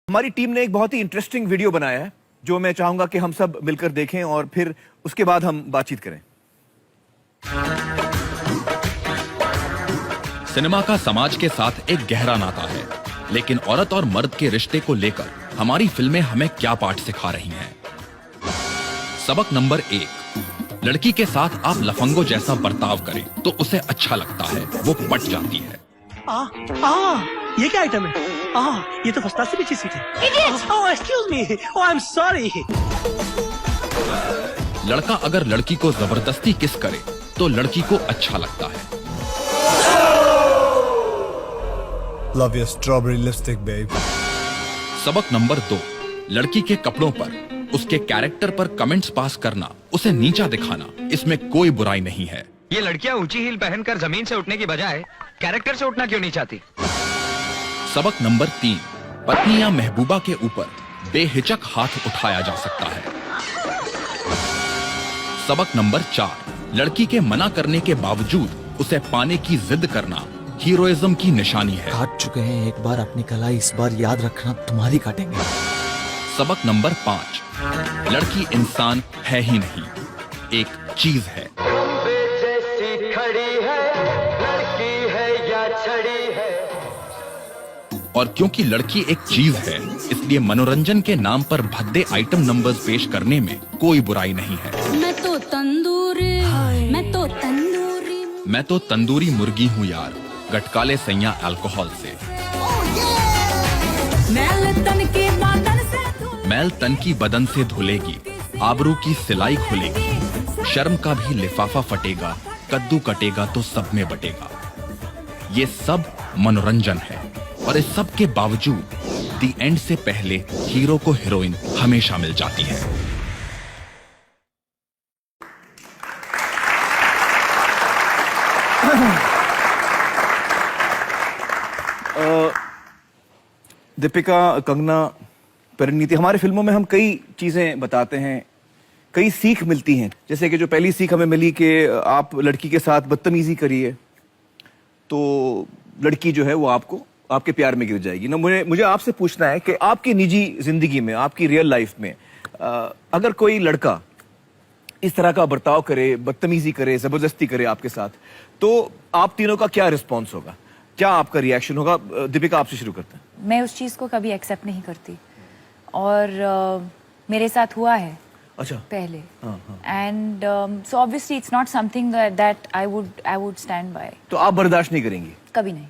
हमारी टीम ने एक बहुत ही इंटरेस्टिंग वीडियो बनाया है जो मैं चाहूंगा कि हम सब मिलकर देखें और फिर उसके बाद हम बातचीत करें। सिनेमा का समाज के साथ एक गहरा नाता है, लेकिन औरत और मर्द के रिश्ते को लेकर हमारी फिल्में हमें क्या पाठ सिखा रही हैं? सबक नंबर 1, लड़की के साथ आप लफंगों जैसा बर्ताव करें तो उसे अच्छा लगता है, वो पट जाती है। ये क्या आइटम है? ये तो फर्स्ट क्लास से भी अच्छी सीट है। Excuse me, I am sorry. लड़का अगर लड़की को जबरदस्ती किस करे तो लड़की को अच्छा लगता है। Love your strawberry lipstick, babe. सबक नंबर 2, लड़की के कपड़ों पर, उसके कैरेक्टर पर कमेंट्स पास करना, उसे नीचा दिखाना, इसमें कोई बुराई नहीं है। ये लड़कियां ऊंची हील पहनकर जमीन से उठने की बजाय कैरेक्टर से उठना क्यों नहीं चाहती? सबक नंबर 3, पत्नी या महबूबा के ऊपर बेहिचक हाथ उठाया जा सकता है। सबक नंबर 4, लड़की के मना करने के बावजूद उसे पाने की जिद करना हीरोइज्म की निशानी है। काट चुके हैं एक बार अपनी कलाई, इस बार याद रखना तुम्हारी काटेंगे। सबक नंबर 5, लड़की इंसान है ही नहीं, एक चीज है। और क्योंकि लड़की एक चीज है, इसलिए मनोरंजन के नाम पर भद्दे आइटम नंबर्स पेश करने में कोई बुराई नहीं है। मैं तो तंदूरी मुर्गी हूँ यार, गटकाले सैया अल्कोहल से। मैल तन की बदन से धुलेगी, आबरू की सिलाई खुलेगी, शर्म का भी लिफाफा फटेगा, कद्दू कटेगा तो सब में बटेगा। ये सब मनोरंजन है और इस सब के बावजूद दी एंड से पहले हीरो को हीरोइन हमेशा मिल जाती है। दीपिका, कंगना, परिणीति, हमारे फिल्मों में हम कई चीजें बताते हैं, कई सीख मिलती हैं। जैसे कि जो पहली सीख हमें मिली कि आप लड़की के साथ बदतमीजी करिए तो लड़की जो है वो आपके प्यार में गिर जाएगी ना। मुझे आपसे पूछना है कि आपकी निजी जिंदगी में, आपकी रियल लाइफ में अगर कोई लड़का इस तरह का बर्ताव करे, बदतमीजी करे, जबरदस्ती करे आपके साथ, तो आप तीनों का क्या रिस्पॉन्स होगा, क्या आपका रिएक्शन होगा? दीपिका, आपसे शुरू करते हैं। मैं उस चीज को कभी एक्सेप्ट नहीं करती और मेरे साथ हुआ है। अच्छा। पहले and so obviously it's not something that I would stand by. तो आप बर्दाश्त नहीं करेंगी? कभी नहीं।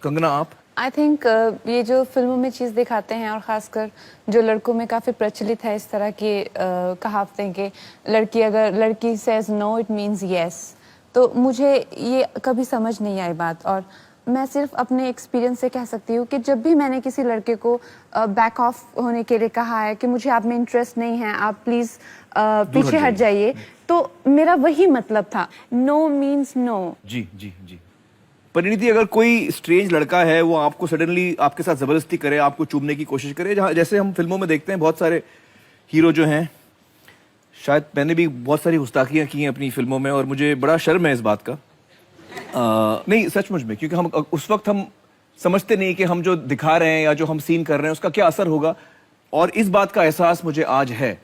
कंगना, आप? आई थिंक ये जो फिल्मों में चीज़ दिखाते हैं और ख़ासकर जो लड़कों में काफ़ी प्रचलित है इस तरह की कहावतें कि लड़की says no it means yes, तो मुझे ये कभी समझ नहीं आई बात। और मैं सिर्फ अपने एक्सपीरियंस से कह सकती हूँ कि जब भी मैंने किसी लड़के को बैक ऑफ होने के लिए कहा है कि मुझे आप में इंटरेस्ट नहीं है, आप प्लीज़ पीछे हट जाइए, तो मेरा वही मतलब था, नो मीन्स नो। जी जी जी। परिणीति, अगर कोई स्ट्रेंज लड़का है, वो आपको सडनली आपके साथ जबरदस्ती करे, आपको चूमने की कोशिश करे, जहाँ जैसे हम फिल्मों में देखते हैं बहुत सारे हीरो जो हैं, शायद मैंने भी बहुत सारी गुस्ताखियां की हैं अपनी फिल्मों में और मुझे बड़ा शर्म है इस बात का। नहीं, सचमुच में, क्योंकि हम उस वक्त हम समझते नहीं कि हम जो दिखा रहे हैं या जो हम सीन कर रहे हैं उसका क्या असर होगा, और इस बात का एहसास मुझे आज है।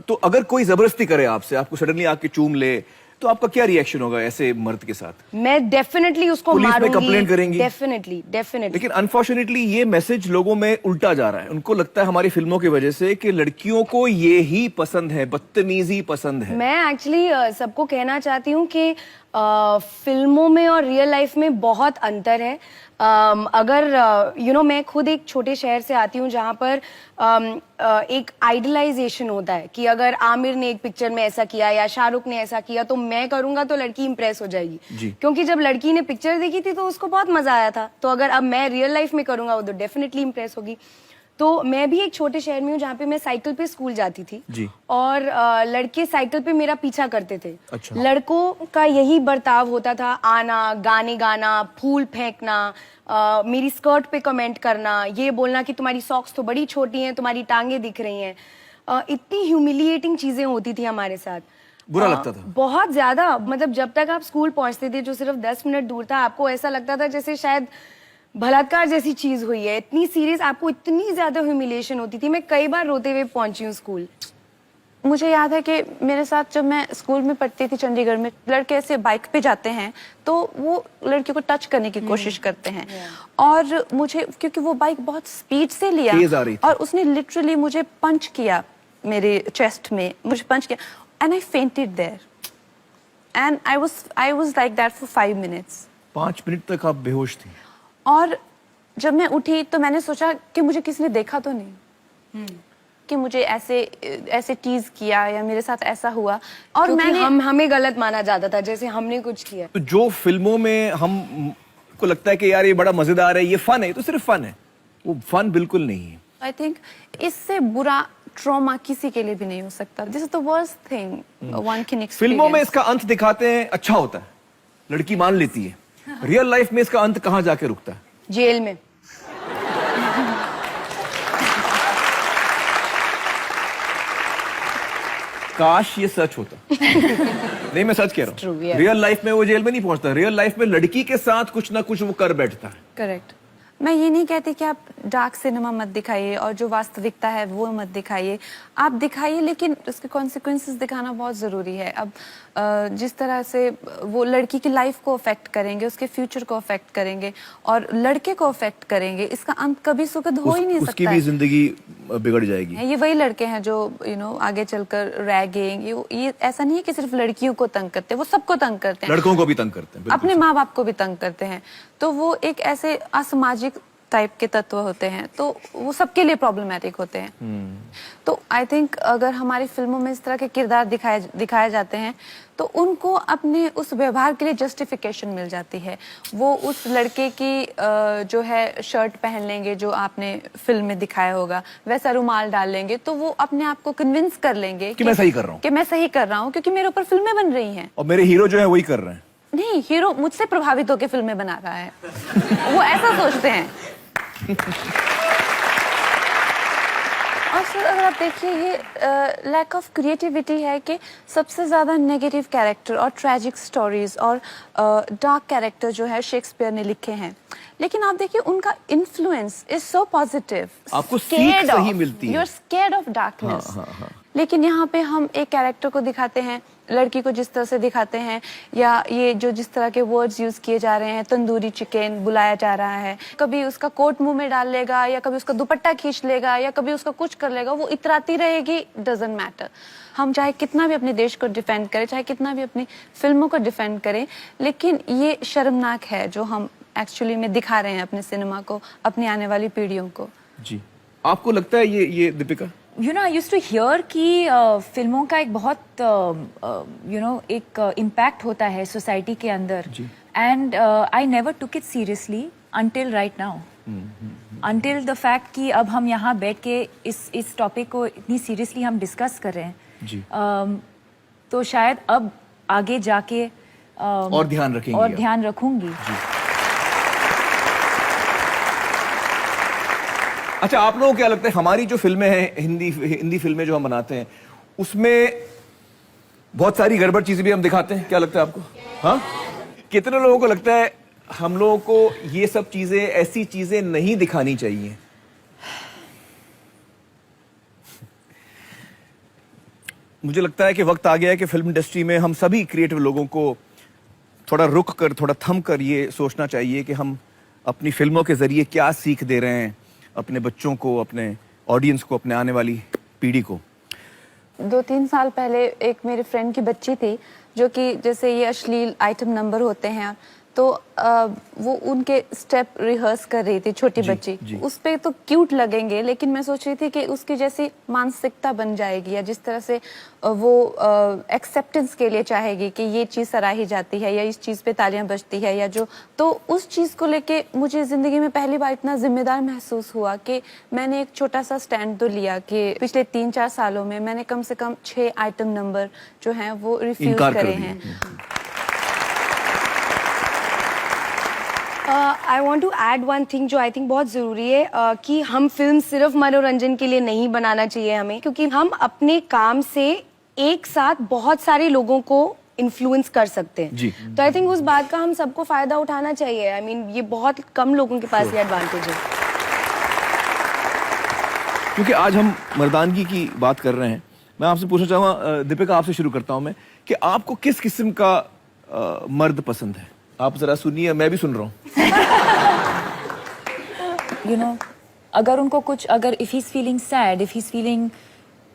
तो अगर कोई जबरदस्ती करे आपसे, आपको सडनली आके चूम ले, तो आपका क्या रिएक्शन होगा ऐसे मर्द के साथ? मैं डेफिनेटली उसको पुलिस मारूंगी, में कंप्लेंट करेंगी? डेफिनेटली। लेकिन अनफॉर्चुनेटली ये मैसेज लोगों में उल्टा जा रहा है। उनको लगता है हमारी फिल्मों की वजह से कि लड़कियों को ये ही पसंद है, बदतमीजी पसंद है। मैं एक्चुअली सबको कहना चाहती हूँ कि फिल्मों में और रियल लाइफ में बहुत अंतर है। अगर मैं खुद एक छोटे शहर से आती हूँ जहाँ पर एक आइडलाइजेशन होता है कि अगर आमिर ने एक पिक्चर में ऐसा किया या शाहरुख ने ऐसा किया तो मैं करूंगा तो लड़की इंप्रेस हो जाएगी। क्योंकि जब लड़की ने पिक्चर देखी थी तो उसको बहुत मजा आया था, तो अगर अब मैं रियल लाइफ में करूंगा वो तो डेफिनेटली इंप्रेस होगी। तो मैं भी एक छोटे शहर में हूँ जहाँ पे मैं साइकिल पे स्कूल जाती थी जी। और लड़के साइकिल पे मेरा पीछा करते थे। अच्छा। लड़कों का यही बर्ताव होता था, आना, गाने गाना, फूल फेंकना, मेरी स्कर्ट पे कमेंट करना, ये बोलना कि तुम्हारी सॉक्स तो बड़ी छोटी हैं, तुम्हारी टांगे दिख रही हैं। इतनी ह्यूमिलिएटिंग चीजें होती थी हमारे साथ। बुरा लगता था बहुत ज्यादा। मतलब जब तक आप स्कूल पहुंचते थे जो सिर्फ 10 मिनट दूर था, आपको ऐसा लगता था जैसे शायद बलात्कार जैसी चीज हुई है, इतनी सीरियस, आपको इतनी ज्यादा ह्यूमिलिएशन होती थी। मैं कई बार रोते हुए पहुंची हूँ स्कूल। मुझे याद है कि मेरे साथ जब मैं स्कूल में पढ़ती थी चंडीगढ़ में, लड़के ऐसे बाइक पे जाते हैं तो वो लड़कियों को टच करने की कोशिश करते हैं, और मुझे क्योंकि वो बाइक बहुत स्पीड से तेज आ लिया रही थी। और उसने लिटरली मुझे पंच किया, मेरे चेस्ट में मुझे पंच किया, and I fainted there and I was like that for 5 minutes. 5 minute तक आप बेहोश थी। और जब मैं उठी तो मैंने सोचा कि मुझे किसी ने देखा तो नहीं कि मुझे ऐसे टीज किया या मेरे साथ ऐसा हुआ, और क्योंकि हमें गलत माना जाता था, जैसे हमने कुछ किया। तो जो फिल्मों में हम को लगता है कि यार ये बड़ा मजेदार है, ये फन है, ये तो सिर्फ फन है, वो फन बिल्कुल नहीं है। आई थिंक इससे बुरा ट्रॉमा किसी के लिए भी नहीं हो सकता। This is the worst thing one can experience. फिल्मों में इसका अंत दिखाते हैं, अच्छा होता है, लड़की मान लेती है। रियल लाइफ में इसका अंत कहाँ जाके रुकता है? जेल में। काश ये सच होता। नहीं, मैं सच कह रहा हूँ। yeah. रियल लाइफ में वो जेल में नहीं पहुंचता, रियल लाइफ में लड़की के साथ कुछ ना कुछ वो कर बैठता है। करेक्ट। मैं ये नहीं कहती कि आप डार्क सिनेमा मत दिखाइए और जो वास्तविकता है वो मत दिखाइए, आप दिखाइए, लेकिन उसके कॉन्सिक्वेंसेस दिखाना बहुत ज़रूरी है। अब जिस तरह से वो लड़की की लाइफ को अफेक्ट करेंगे, उसके फ्यूचर को अफेक्ट करेंगे और लड़के को अफेक्ट करेंगे, इसका अंत कभी सुखद हो ही नहीं सकता। उसकी भी जिंदगी बिगड़ जाएगी। ये वही लड़के हैं जो आगे चलकर रैगिंग, ये ऐसा नहीं है कि सिर्फ लड़कियों को तंग करते हैं, वो सबको तंग करते हैं, लड़कों को भी तंग करते हैं, अपने माँ बाप को भी तंग करते हैं। तो वो एक ऐसे असामाजिक टाइप के तत्व होते हैं, तो वो सबके लिए प्रॉब्लमैटिक होते हैं। तो आई थिंक अगर हमारी फिल्मों में इस तरह के किरदार दिखाए जाते हैं तो उनको अपने उस व्यवहार के लिए जस्टिफिकेशन मिल जाती है। वो उस लड़के की जो है शर्ट पहन लेंगे जो आपने फिल्म में दिखाया होगा, वैसा रुमाल डाल लेंगे, तो वो अपने आप को कन्विंस कर लेंगे कि मैं सही कर रहा हूँ, कि मैं सही कर रहा हूँ, क्योंकि मेरे ऊपर फिल्में बन रही हैं और मेरे हीरो जो है वही कर रहे हैं। नहीं, हीरो मुझसे प्रभावित होकर फिल्में बना रहा है। वो ऐसा सोचते हैं। और सर अगर आप देखिए, ये लैक ऑफ क्रिएटिविटी है कि सबसे ज्यादा नेगेटिव कैरेक्टर और ट्रेजिक स्टोरीज और डार्क कैरेक्टर जो है शेक्सपियर ने लिखे हैं, लेकिन आप देखिए उनका इन्फ्लुएंस इज सो पॉजिटिव। आपको सीख सही मिलती है। You are scared of darkness. लेकिन यहाँ पे हम एक कैरेक्टर को दिखाते हैं, लड़की को जिस तरह से दिखाते हैं, या ये जो जिस तरह के वर्ड्स यूज किए जा रहे हैं, तंदूरी चिकन बुलाया जा रहा है, कभी उसका कोट मुंह में डाल लेगा, या कभी उसका दुपट्टा खींच लेगा, या कभी उसका कुछ कर लेगा, वो इतराती रहेगी, डजंट मैटर। हम चाहे कितना भी अपने देश को डिफेंड करें, चाहे कितना भी अपनी फिल्मों को डिफेंड करें, लेकिन ये शर्मनाक है जो हम एक्चुअली में दिखा रहे हैं अपने सिनेमा को, अपनी आने वाली पीढ़ियों को। जी, आपको लगता है ये Deepika? I used to hear कि फिल्मों का एक बहुत एक इम्पैक्ट होता है सोसाइटी के अंदर, and I never took it seriously until right now. Until the fact कि अब हम यहाँ बैठ के इस टॉपिक को इतनी सीरियसली हम डिस्कस कर रहे हैं जी। तो शायद अब आगे जाके और ध्यान रखेंगे, और ध्यान रखूंगी। अच्छा, आप लोगों को क्या लगता है, हमारी जो फिल्में हैं, हिंदी फिल्में जो हम बनाते हैं, उसमें बहुत सारी गड़बड़ चीजें भी हम दिखाते हैं, क्या लगता है आपको? हाँ, कितने लोगों को लगता है हम लोगों को ये सब चीजें, ऐसी चीजें नहीं दिखानी चाहिए? मुझे लगता है कि वक्त आ गया है कि फिल्म इंडस्ट्री में हम सभी क्रिएटिव लोगों को थोड़ा रुक कर, थोड़ा थम कर ये सोचना चाहिए कि हम अपनी फिल्मों के जरिए क्या सीख दे रहे हैं अपने बच्चों को, अपने ऑडियंस को, अपने आने वाली पीढ़ी को। 2-3 साल पहले एक मेरे फ्रेंड की बच्ची थी जो कि जैसे ये अश्लील आइटम नंबर होते हैं, तो वो उनके स्टेप रिहर्स कर रही थी, छोटी बच्ची। उस पे तो क्यूट लगेंगे, लेकिन मैं सोच रही थी कि उसकी जैसी मानसिकता बन जाएगी, या जिस तरह से वो एक्सेप्टेंस के लिए चाहेगी कि ये चीज़ सराही जाती है या इस चीज़ पे तालियां बजती है, या जो, तो उस चीज़ को लेके मुझे ज़िंदगी में पहली बार इतना जिम्मेदार महसूस हुआ कि मैंने एक छोटा सा स्टैंड तो लिया कि पिछले 3-4 सालों में मैंने कम से कम 6 आइटम नंबर जो हैं वो रिफ्यूज करे हैं। I want to add one thing जो आई थिंक बहुत ज़रूरी है, कि हम फिल्म सिर्फ मनोरंजन के लिए नहीं बनाना चाहिए हमें, क्योंकि हम अपने काम से एक साथ बहुत सारे लोगों को इन्फ्लुएंस कर सकते हैं। जी। तो आई थिंक उस बात का हम सबको फायदा उठाना चाहिए। आई मीन ये बहुत कम लोगों के पास ये एडवांटेज है। क्योंकि आज हम मर्दानगी की बात कर रहे हैं, मैं आपसे पूछना चाहूंगा, दीपिका आपसे शुरू करता हूं मैं, कि आपको किस किस्म का मर्द पसंद है? आप जरा सुनिए, मैं भी सुन रहा हूं। यू नो, अगर उनको कुछ, अगर if he is feeling sad, if he is feeling,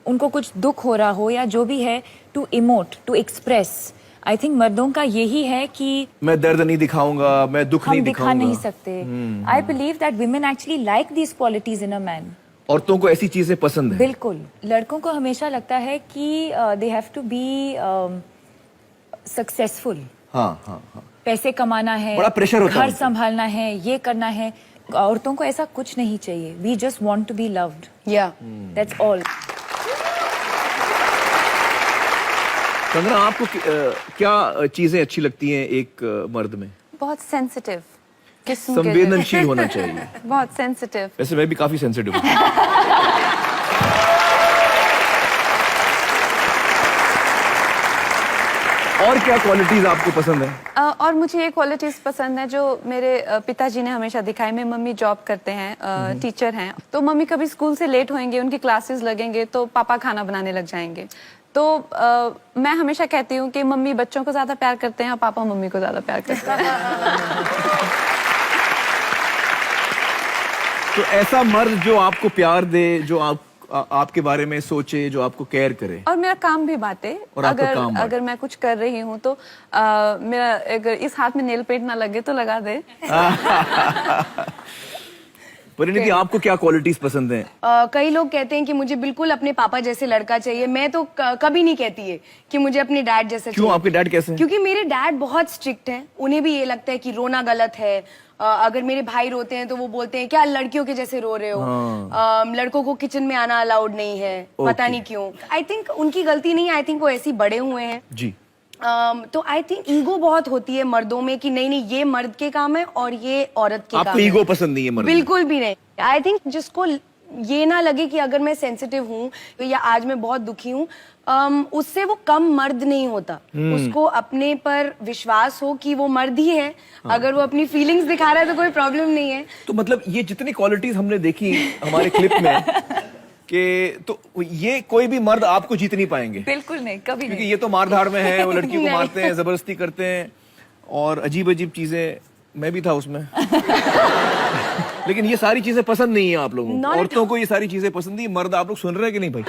उनको कुछ दुख हो रहा हो या जो भी है, to emote, to express, I think मर्दों का यही है कि मैं दर्द नहीं दिखाऊंगा, मैं दुख नहीं हम दिखा दिखाऊंगा। नहीं सकते। I believe that women actually like these qualities in a man. औरतों को ऐसी चीजें पसंद है। बिल्कुल, लड़कों को हमेशा लगता है कि they have to be successful, हाँ हाँ हाँ। पैसे कमाना है, बड़ा प्रेशर होता है घर उनको। संभालना है, ये करना है। औरतों को ऐसा कुछ नहीं चाहिए। We just want to be loved, या दैट्स ऑल। कंगना, आपको क्या चीजें अच्छी लगती हैं एक मर्द में? बहुत सेंसिटिव किस्म के, संवेदनशील होना चाहिए। बहुत सेंसिटिव। वैसे मैं भी काफी सेंसिटिव हूँ। और क्या क्वालिटीज आपको पसंद है? और मुझे ये क्वालिटीज पसंद है जो मेरे पिताजी ने हमेशा दिखाई। मेरी मम्मी जॉब करते हैं, टीचर हैं, तो मम्मी कभी स्कूल से लेट होंगे, उनकी क्लासेस लगेंगे तो पापा खाना बनाने लग जाएंगे। तो मैं हमेशा कहती हूँ कि मम्मी बच्चों को ज्यादा प्यार करते हैं और पापा मम्मी को ज्यादा प्यार करते हैं। तो ऐसा मर्द जो आपको प्यार दे, जो आपके बारे में सोचे, जो आपको केयर करे। और मेरा काम भी बांटे। और आपका अगर काम बांटे। अगर मैं कुछ कर रही हूँ तो मेरा, अगर इस हाथ में नेल पेंट ना लगे तो लगा दे। परिणीति, आपको क्या क्वालिटीज पसंद हैं? कई लोग कहते हैं कि मुझे बिल्कुल अपने पापा जैसे लड़का चाहिए। मैं तो कभी नहीं कहती है कि मुझे अपने डैड जैसे क्यों? चाहिए। आपके डैड कैसे हैं? क्योंकि मेरे डैड बहुत स्ट्रिक्ट हैं। उन्हें भी ये लगता है कि रोना गलत है। अगर मेरे भाई रोते हैं तो वो बोलते हैं क्या लड़कियों के जैसे रो रहे हो। लड़कों को किचन में आना अलाउड नहीं है। पता नहीं क्यों। आई थिंक उनकी गलती नहीं है, आई थिंक वो ऐसे बड़े हुए हैं। जी। तो आई थिंक ईगो बहुत होती है मर्दों में कि नहीं नहीं ये मर्द के काम है और ये औरत के काम आपको है। ईगो पसंद नहीं है मर्द में? बिल्कुल भी नहीं। आई थिंक जिसको ये ना लगे कि अगर मैं सेंसिटिव हूँ या आज मैं बहुत दुखी हूँ, उससे वो कम मर्द नहीं होता। उसको अपने पर विश्वास हो कि वो मर्द ही है। अगर वो अपनी फीलिंग्स दिखा रहा है तो कोई प्रॉब्लम नहीं है। तो मतलब ये जितनी क्वालिटीज हमने देखी हमारे क्लिप में, कि तो ये कोई भी मर्द आपको जीत नहीं पाएंगे। बिल्कुल नहीं, कभी क्योंकि नहीं। ये तो मारधाड़ में है, वो लड़कियों को नहीं। मारते हैं, जबरदस्ती करते हैं और अजीब अजीब चीजें। मैं भी था उसमें। लेकिन ये सारी चीजें पसंद नहीं है आप लोगों को। Not at औरतों को ये सारी चीजें पसंद नहीं। मर्द आप लोग सुन रहे हैं कि नहीं भाई?